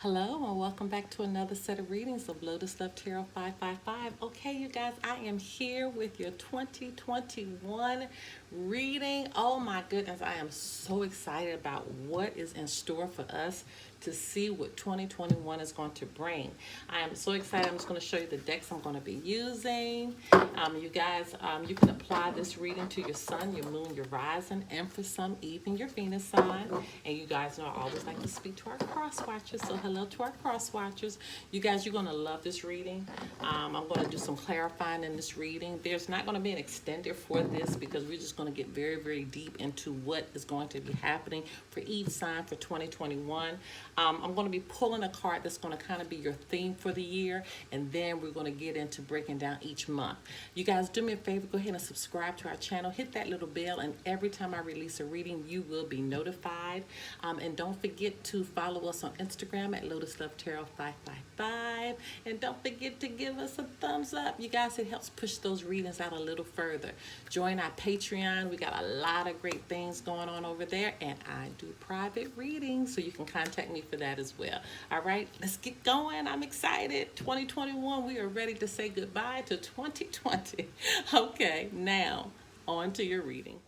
Hello and welcome back to another set of readings of Lotus Love Tarot 555. Okay, you guys, I am here with your 2021 reading. Oh my goodness, I am so excited about what is in store for us to see what 2021 is going to bring. I am so excited. I'm just going to show you the decks I'm going to be using. You guys, you can apply this reading to your sun, your moon, your rising, and for some, even your Venus sign. And you guys know I always like to speak to our cross watchers. So hello to our cross watchers. You guys, you're going to love this reading. I'm going to do some clarifying in this reading. There's not going to be an extender for this because we're just going to get very, very deep into what is going to be happening for each sign for 2021. I'm going to be pulling a card that's going to kind of be your theme for the year, and then we're going to get into breaking down each month. You guys, do me a favor, go ahead and subscribe to our channel, hit that little bell, and every time I release a reading, you will be notified. And don't forget to follow us on Instagram at Lotus Love Tarot 555, and don't forget to give us a thumbs up. You guys, it helps push those readings out a little further. Join our Patreon. We got a lot of great things going on over there, and I do private readings, so you can contact me for that as well. All right, let's get going. I'm excited. 2021, we are ready to say goodbye to 2020. Okay, now on to your reading.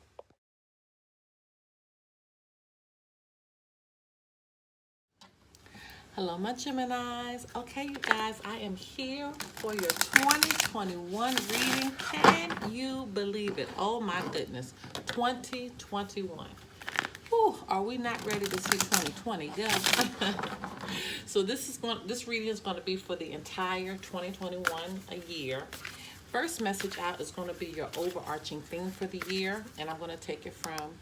Hello, my Geminis. Okay, you guys, I am here for your 2021 reading. Can you believe it? Oh my goodness, 2021. Whew, are we not ready to see 2020? Yeah. So this reading is going to be for the entire 2021 a year. First message out is going to be your overarching theme for the year, and I'm going to take it from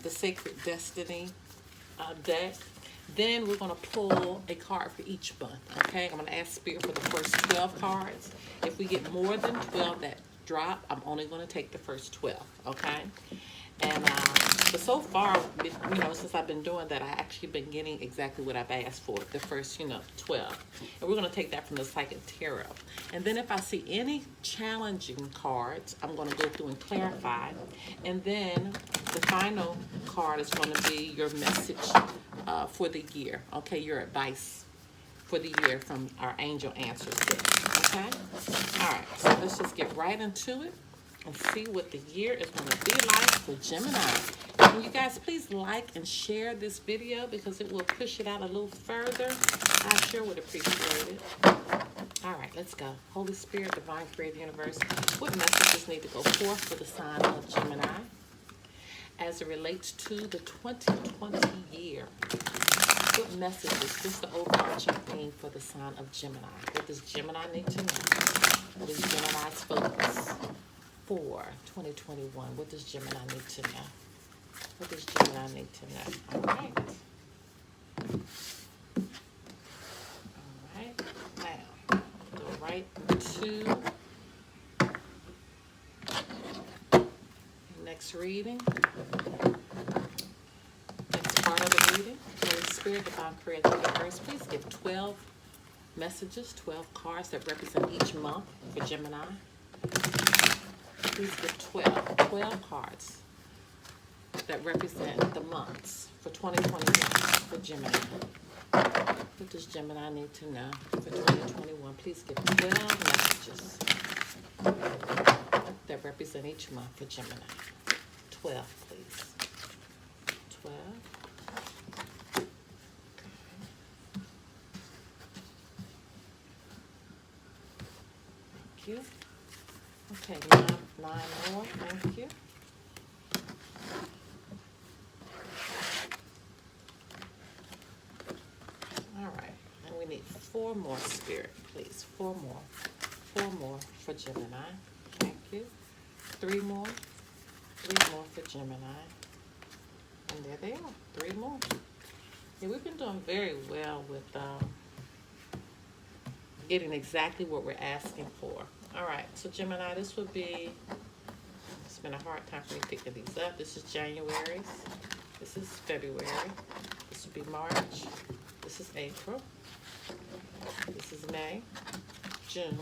the Sacred Destiny deck. Then we're going to pull a card for each month, okay? I'm going to ask Spirit for the first 12 cards. If we get more than 12 that drop, I'm only going to take the first 12, okay? And but so far, since I've been doing that, I actually been getting exactly what I've asked for, the first, 12. And we're going to take that from the Psychic Tarot. And then if I see any challenging cards, I'm going to go through and clarify. And then the final card is going to be your message for the year, okay? Your advice for the year from our angel answer set, okay? All right, so let's just get right into it and see what the year is going to be like for Gemini. And you guys, please like and share this video because it will push it out a little further. I sure would appreciate it. All right, let's go. Holy Spirit, Divine Creative Universe, what messages need to go forth for the sign of Gemini as it relates to the 2020 year? What messages, just the overarching theme for the sign of Gemini? What does Gemini need to know? What is Gemini's focus for 2021? What does Gemini need to know? What does Gemini need to know? All right. All right. Now, go right into the next reading. Next part of the reading. Holy Spirit, Divine Creative Universe, please give 12 messages, 12 cards that represent each month for Gemini. Please give 12 cards that represent the months for 2021 for Gemini. What does Gemini need to know for 2021? Please give 12 messages that represent each month for Gemini. 12, please. 12. Thank you. Okay, nine more. Thank you. All right, and we need 4 more, Spirit, please. 4 more. 4 more for Gemini. Thank you. 3 more. 3 more for Gemini. And there they are. 3 more. Yeah, we've been doing very well with getting exactly what we're asking for. All right, so Gemini, this would be, it's been a hard time for me picking these up. This is January. This is February. This would be March. This is April. This is May, June,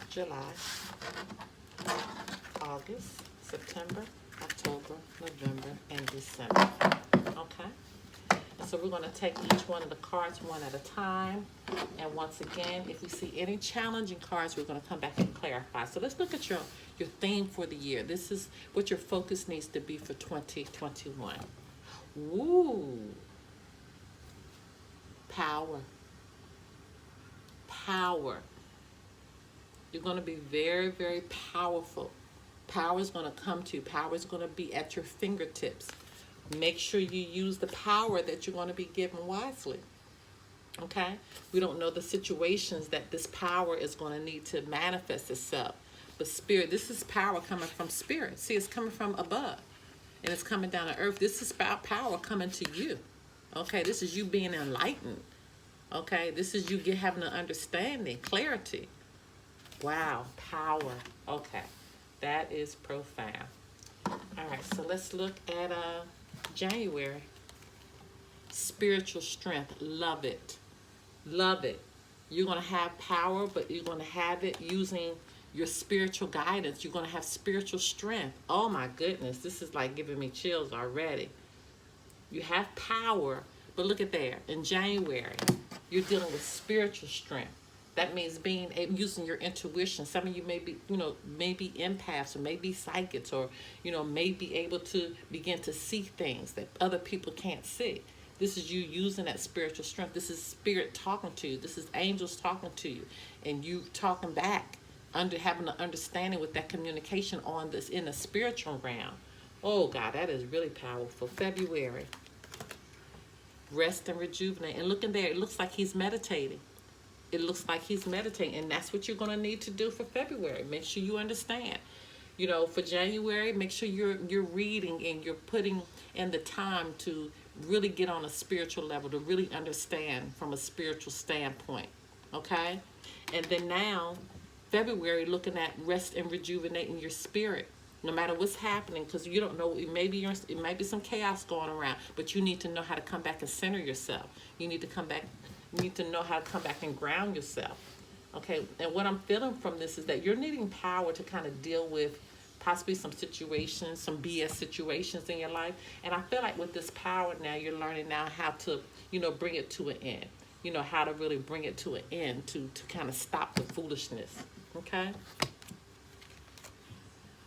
July, August, September, October, November, and December. Okay? And so we're going to take each one of the cards one at a time. And once again, if we see any challenging cards, we're going to come back and clarify. So let's look at your theme for the year. This is what your focus needs to be for 2021. Woo! Power. Power. You're going to be very, very powerful. Power is going to come to you. Power is going to be at your fingertips. Make sure you use the power that you're going to be given wisely. Okay? We don't know the situations that this power is going to need to manifest itself. But Spirit, this is power coming from Spirit. See, it's coming from above. And it's coming down to earth. This is about power coming to you. Okay? This is you being enlightened. Okay? This is you having an understanding, clarity. Wow, power. Okay, that is profound. All right, so let's look at January. Spiritual strength. Love it. Love it. You're going to have power, but you're going to have it using your spiritual guidance. You're going to have spiritual strength. Oh my goodness, this is like giving me chills already. You have power, but look at there. In January, you're dealing with spiritual strength. That means using your intuition. Some of you may be, maybe empaths or maybe psychics or, may be able to begin to see things that other people can't see. This is you using that spiritual strength. This is Spirit talking to you. This is angels talking to you. And you talking back, having an understanding with that communication on this in the spiritual realm. Oh, God, that is really powerful. February. Rest and rejuvenate. And look in there. It looks like he's meditating. It looks like he's meditating, and that's what you're going to need to do for February. Make sure you understand. For January, make sure you're reading and you're putting in the time to really get on a spiritual level, to really understand from a spiritual standpoint, okay? And then now, February, looking at rest and rejuvenating your spirit. No matter what's happening, because you don't know, it might be some chaos going around, but you need to know how to come back and center yourself. You need to know how to come back and ground yourself. Okay, and what I'm feeling from this is that you're needing power to kind of deal with possibly some situations, some BS situations in your life. And I feel like with this power now, you're learning now how to, bring it to an end. How to really bring it to an end to kind of stop the foolishness. Okay?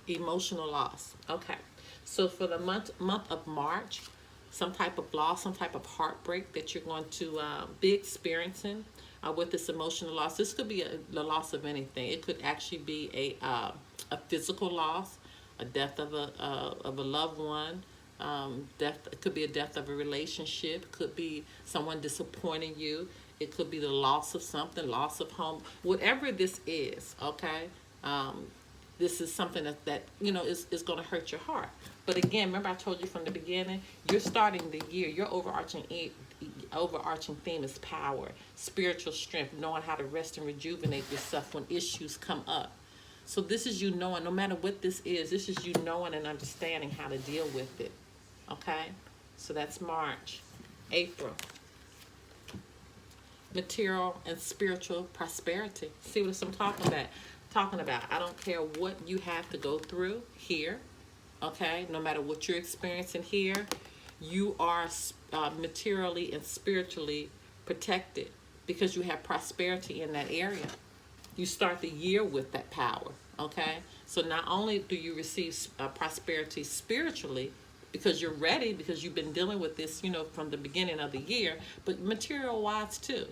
Emotional loss. Okay. So for the month of March, some type of loss, some type of heartbreak that you're going to be experiencing with this emotional loss. This could be the loss of anything. It could actually be a physical loss, a death of a loved one. Death. It could be a death of a relationship. It could be someone disappointing you. It could be the loss of something, loss of home. Whatever this is, okay. This is something that is going to hurt your heart. But again, remember I told you from the beginning, you're starting the year, your overarching theme is power, spiritual strength, knowing how to rest and rejuvenate yourself when issues come up. So this is you knowing, no matter what this is you knowing and understanding how to deal with it. Okay? So that's March. April. Material and spiritual prosperity. See what I'm talking about? I don't care what you have to go through here. Okay, no matter what you're experiencing here, you are materially and spiritually protected because you have prosperity in that area. You start the year with that power, okay? So not only do you receive prosperity spiritually because you're ready, because you've been dealing with this, from the beginning of the year, but material-wise too.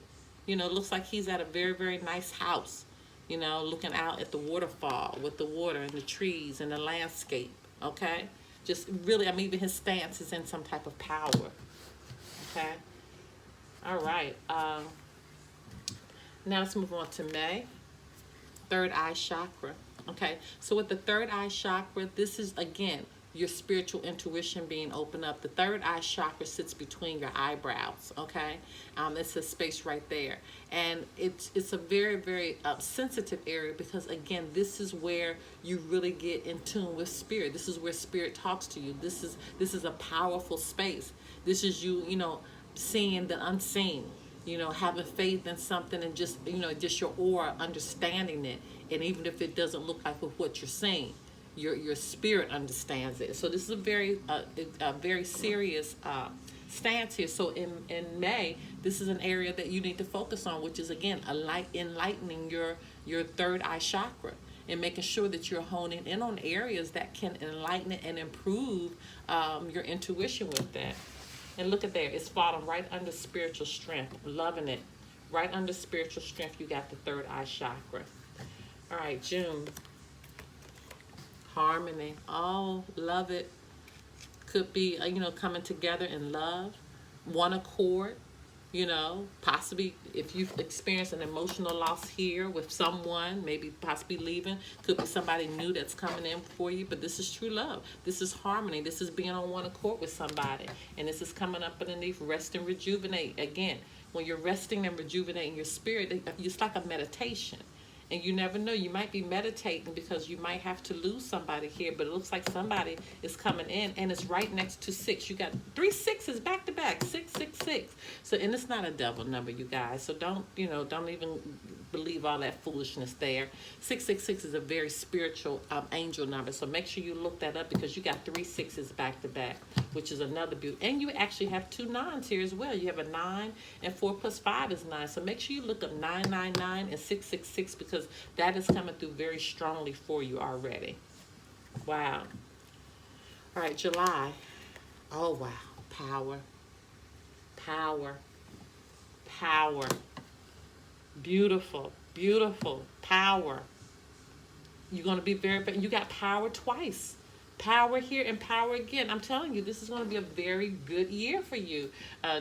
It looks like he's at a very, very nice house, looking out at the waterfall with the water and the trees and the landscape. Okay, just really, even his stance is in some type of power. Okay, all right. Now let's move on to May. Third eye chakra. Okay, so with the third eye chakra, this is again your spiritual intuition being opened up. The third eye chakra sits between your eyebrows, okay? It's a space right there. And it's a very, very sensitive area because, again, this is where you really get in tune with spirit. This is where spirit talks to you. This is a powerful space. This is you, seeing the unseen, having faith in something and just your aura, understanding it. And even if it doesn't look like what you're seeing, your spirit understands it. So this is a very serious stance here. So in May, this is an area that you need to focus on, which is again enlightening your third eye chakra, and making sure that you're honing in on areas that can enlighten it and improve your intuition with that. And look at there, it's falling right under spiritual strength. Loving it. Right under spiritual strength, you got the third eye chakra. All right, June. Harmony. Oh, love it. Could be, coming together in love. One accord. Possibly if you've experienced an emotional loss here with someone, maybe possibly leaving, could be somebody new that's coming in for you, but this is true love. This is harmony. This is being on one accord with somebody. And this is coming up underneath rest and rejuvenate. Again, when you're resting and rejuvenating your spirit, it's like a meditation. And you never know, you might be meditating because you might have to lose somebody here, but it looks like somebody is coming in, and it's right next to 6. You got 3 6s back to back, 6 6 6. So, and it's not a double number, you guys. So don't even believe all that foolishness there. 666 is a very spiritual angel number. So make sure you look that up, because you got 3 6s back to back, which is another beauty. And you actually have 2 9s here as well. You have a 9, and 4 plus 5 is 9. So make sure you look up 999 and 666, because that is coming through very strongly for you already. Wow. All right, July. Oh, wow. Power. Power. Power. Beautiful. Beautiful. Power. You're going to be you got power twice. Power here and power again. I'm telling you, this is going to be a very good year for you,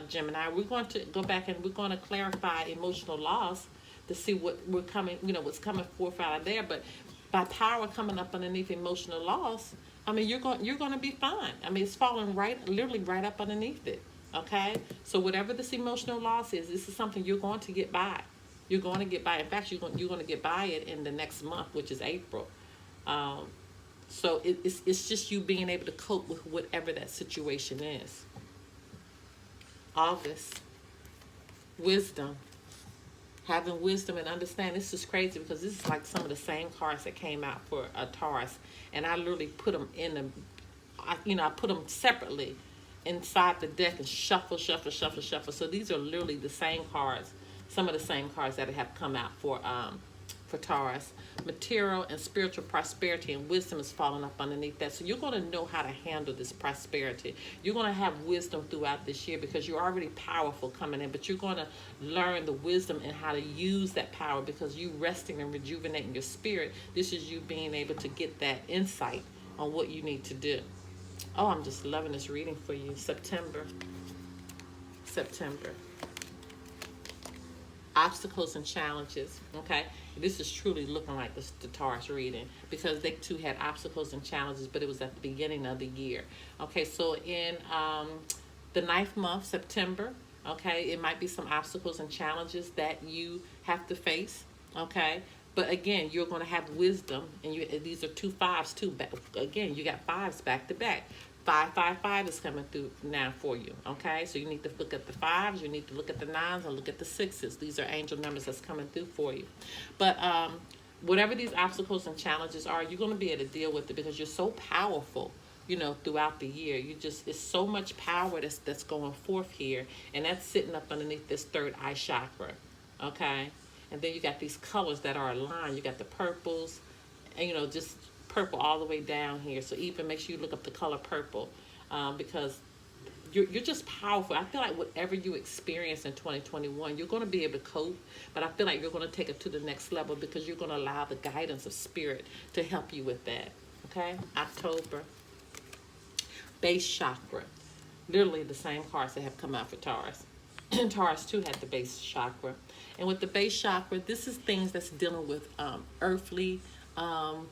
Gemini. We're going to go back and we're going to clarify emotional loss to see what we're coming, what's coming forth out of there. But by power coming up underneath emotional loss, I mean, you're going to be fine. I mean, it's falling literally right up underneath it. Okay, so whatever this emotional loss is, this is something you're going to get by. You're going to get by. In fact, you're going to get by it in the next month, which is April. So it's just you being able to cope with whatever that situation is. August, wisdom. Having wisdom and understanding. This is crazy, because this is like some of the same cards that came out for a Taurus, and I literally put them in I put them separately inside the deck and shuffle. So these are literally the same cards, some of the same cards that have come out for Taurus. Material and spiritual prosperity and wisdom is falling up underneath that. So you're going to know how to handle this prosperity. You're going to have wisdom throughout this year, because you're already powerful coming in, but you're going to learn the wisdom and how to use that power, because you resting and rejuvenating your spirit. This is you being able to get that insight on what you need to do. Oh, I'm just loving this reading for you. September. Obstacles and challenges. Okay, this is truly looking like the Taurus reading, because they too had obstacles and challenges, but it was at the beginning of the year. Okay, so in the 9th month, September, okay, it might be some obstacles and challenges that you have to face. Okay, but again, you're going to have wisdom, and these are 2 5s too. Again, you got 5s back to back. 555 is coming through now for you. Okay, so you need to look at the 5s, you need to look at the 9s, and look at the 6s. These are angel numbers that's coming through for you. But whatever these obstacles and challenges are, you're going to be able to deal with it, because you're so powerful, throughout the year. It's so much power that's going forth here, and that's sitting up underneath this third eye chakra. Okay, and then you got these colors that are aligned. You got the purples, and just purple all the way down here. So even make sure you look up the color purple, because you're just powerful. I feel like whatever you experience in 2021, you're going to be able to cope, but I feel like you're going to take it to the next level, because you're going to allow the guidance of spirit to help you with that. Okay, October, base chakra. Literally the same cards that have come out for Taurus. Taurus too had the base chakra, and with the base chakra, this is things that's dealing with earthly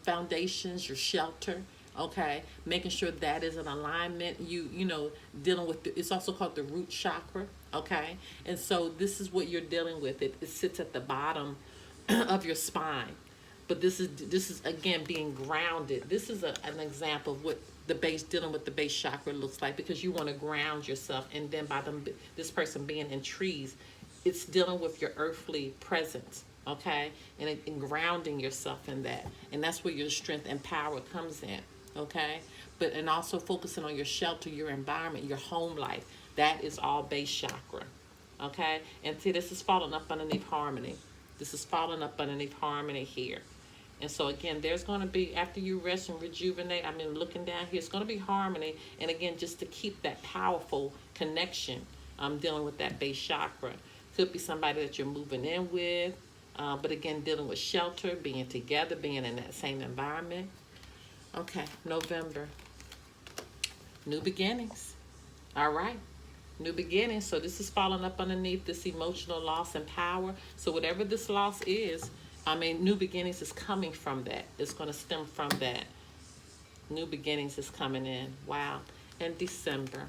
foundations, your shelter. Okay, making sure that is in alignment. Dealing with it's also called the root chakra. Okay, and so this is what you're dealing with. It sits at the bottom of your spine, but this is again being grounded. This is an example of what dealing with the base chakra looks like, because you want to ground yourself, and then by this person being in trees, it's dealing with your earthly presence. Okay, and grounding yourself in that, and that's where your strength and power comes in. okay? But and also focusing on your shelter, your environment, your home life. That is all base chakra, okay? And see, this is falling up underneath harmony. This is falling up underneath harmony here. And so again, there's going to be, after you rest and rejuvenate, I mean, looking down here, it's going to be harmony. And again, just to keep that powerful connection, dealing with that base chakra. Could be somebody that you're moving in with, but again, dealing with shelter, being together, being in that same environment. Okay, November, new beginnings. All right, new beginnings. So this is falling up underneath this emotional loss and power. So whatever this loss is, I mean, new beginnings is coming from that. It's going to stem from that. New beginnings is coming in. Wow. And December,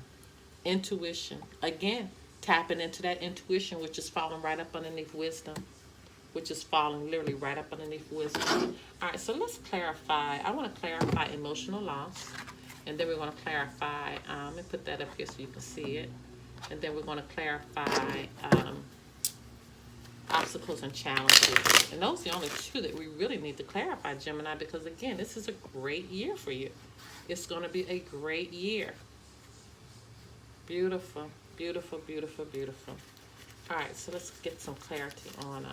intuition. Again, tapping into that intuition, which is falling right up underneath wisdom. Which is falling literally right up underneath wisdom. All right, so let's clarify. I want to clarify emotional loss. And then we're going to clarify, let me put that up here so you can see it. And then we're going to clarify obstacles and challenges. And those are the only two that we really need to clarify, Gemini, because again, this is a great year for you. It's going to be a great year. Beautiful, beautiful, beautiful, beautiful. All right, so let's get some clarity on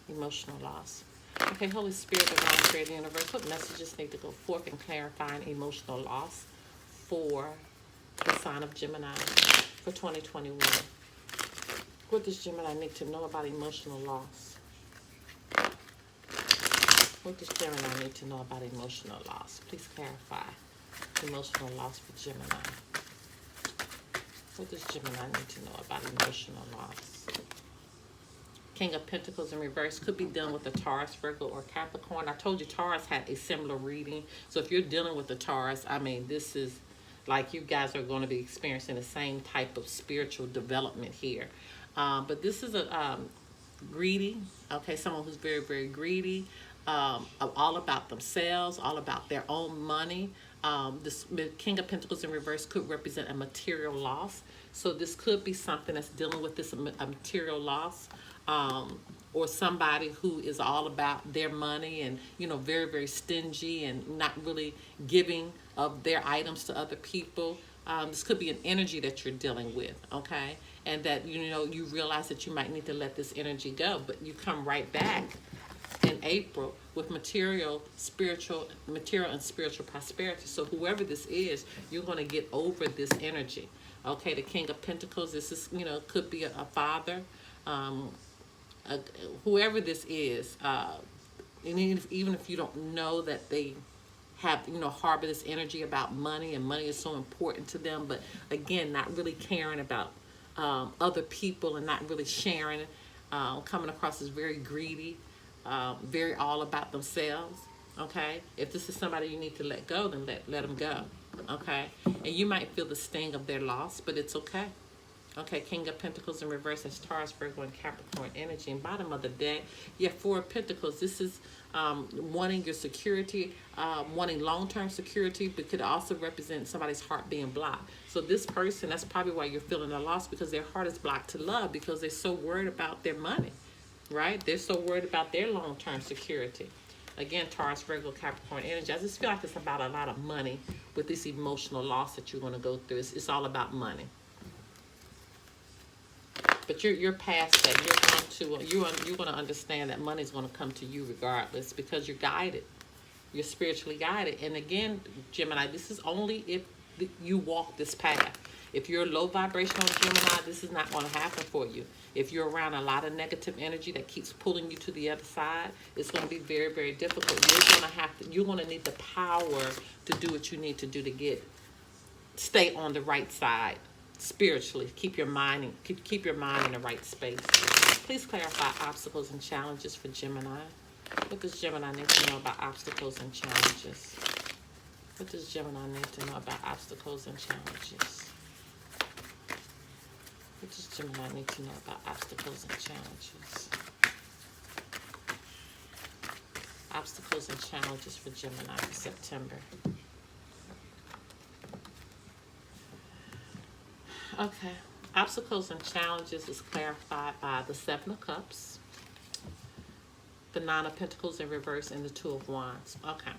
emotional loss. Okay, Holy Spirit, Divine Creator Universe, what messages need to go forth in clarifying emotional loss for the sign of Gemini for 2021? What does Gemini need to know about emotional loss? What does Gemini need to know about emotional loss? Please clarify emotional loss for Gemini. What does Gemini need to know about emotional loss? King of Pentacles in reverse could be dealing with a Taurus, Virgo, or Capricorn. I told you Taurus had a similar reading. So if you're dealing with the Taurus, I mean, this is like you guys are going to be experiencing the same type of spiritual development here. But this is a greedy, okay, someone who's very, very greedy, all about themselves, all about their own money. This King of Pentacles in reverse could represent a material loss. So this could be something that's dealing with this a material loss, or somebody who is all about their money and, you know, very, very stingy and not really giving of their items to other people. This could be an energy that you're dealing with, okay? And that, you know, you realize that you might need to let this energy go, but you come right back in April with material and spiritual prosperity. So whoever this is, you're going to get over this energy. Okay, the King of Pentacles, this is, you know, could be a father, whoever this is, and even if you don't know that they have, you know, harbor this energy about money, and money is so important to them, but again, not really caring about other people and not really sharing, coming across as very greedy, very all about themselves. Okay, if this is somebody you need to let go, then let them go. Okay, and you might feel the sting of their loss, but it's okay. Okay, King of Pentacles in reverse, that's Taurus, Virgo, and Capricorn energy. And bottom of the deck, you have Four of Pentacles. This is wanting your security, wanting long-term security, but could also represent somebody's heart being blocked. So this person, that's probably why you're feeling a loss, because their heart is blocked to love, because they're so worried about their money, right? They're so worried about their long-term security. Again, Taurus, Virgo, Capricorn energy. I just feel like it's about a lot of money with this emotional loss that you're going to go through. It's all about money. But you're past that. You're going to understand that money is going to come to you regardless, because you're guided. You're spiritually guided. And again, Gemini, this is only if you walk this path. If you're low vibrational Gemini, this is not going to happen for you. If you're around a lot of negative energy that keeps pulling you to the other side, it's going to be very, very difficult. You're going to need the power to do what you need to do to stay on the right side spiritually. Keep your mind in the right space. Please clarify obstacles and challenges for Gemini. What does Gemini need to know about obstacles and challenges? What does Gemini need to know about obstacles and challenges? What does Gemini need to know about obstacles and challenges? Obstacles and challenges for Gemini for September. Okay. Obstacles and challenges is clarified by the Seven of Cups, the Nine of Pentacles in reverse, and the Two of Wands. Okay.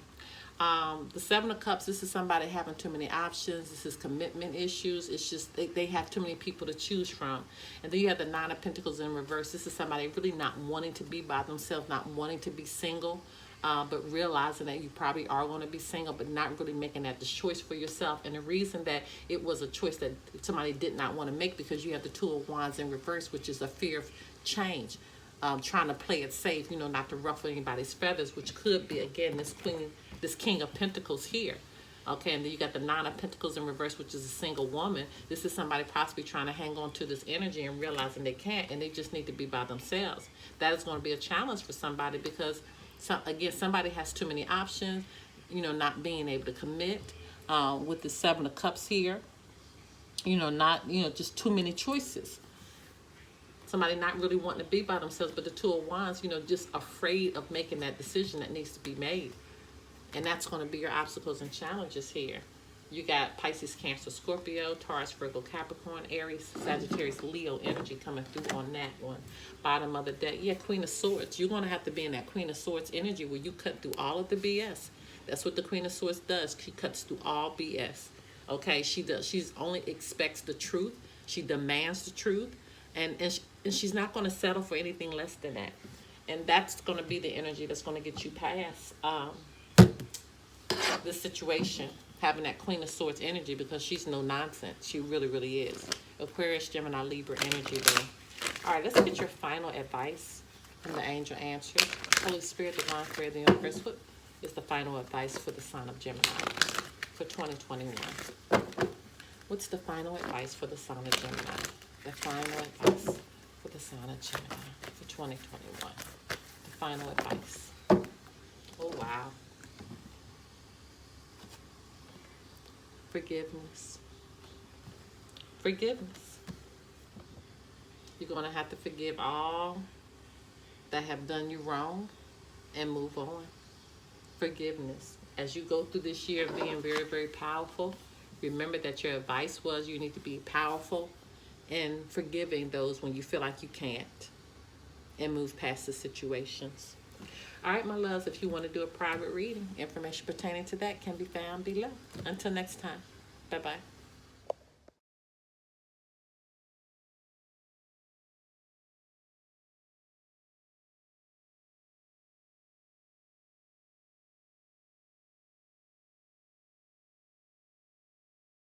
The Seven of Cups, this is somebody having too many options. This is commitment issues. It's just they have too many people to choose from. And then you have the Nine of Pentacles in reverse. This is somebody really not wanting to be by themselves, not wanting to be single, but realizing that you probably are going to be single, but not really making that the choice for yourself. And the reason that it was a choice that somebody did not want to make, because you have the Two of Wands in reverse, which is a fear of change. Trying to play it safe, you know, not to ruffle anybody's feathers, which could be, again, this King of Pentacles here. Okay, and then you got the Nine of Pentacles in reverse, which is a single woman. This is somebody possibly trying to hang on to this energy and realizing they can't, and they just need to be by themselves. That is going to be a challenge for somebody, because, again, somebody has too many options, you know, not being able to commit. With the Seven of Cups here, you know, just too many choices. Somebody not really wanting to be by themselves, but the Two of Wands, you know, just afraid of making that decision that needs to be made. And that's going to be your obstacles and challenges here. You got Pisces, Cancer, Scorpio, Taurus, Virgo, Capricorn, Aries, Sagittarius, Leo energy coming through on that one. Bottom of the deck, yeah, Queen of Swords. You're going to have to be in that Queen of Swords energy where you cut through all of the BS. That's what the Queen of Swords does. She cuts through all BS. Okay, she does. She's only expects the truth. She demands the truth. And she's not going to settle for anything less than that. And that's going to be the energy that's going to get you past this situation, having that Queen of Swords energy, because she's no nonsense. She really, really is. Aquarius, Gemini, Libra energy there. All right, let's get your final advice from the angel answers. Holy Spirit, Divine Prayer of the Universe, what is the final advice for the sign of Gemini for 2021? What's the final advice for the sign of Gemini? The final advice for the sign of Gemini for 2021. The final advice. Oh, wow. Forgiveness. Forgiveness. You're going to have to forgive all that have done you wrong and move on. Forgiveness. As you go through this year of being very, very powerful, remember that your advice was you need to be powerful and forgiving those when you feel like you can't, and move past the situations. All right, my loves, if you want to do a private reading, information pertaining to that can be found below. Until next time, bye-bye.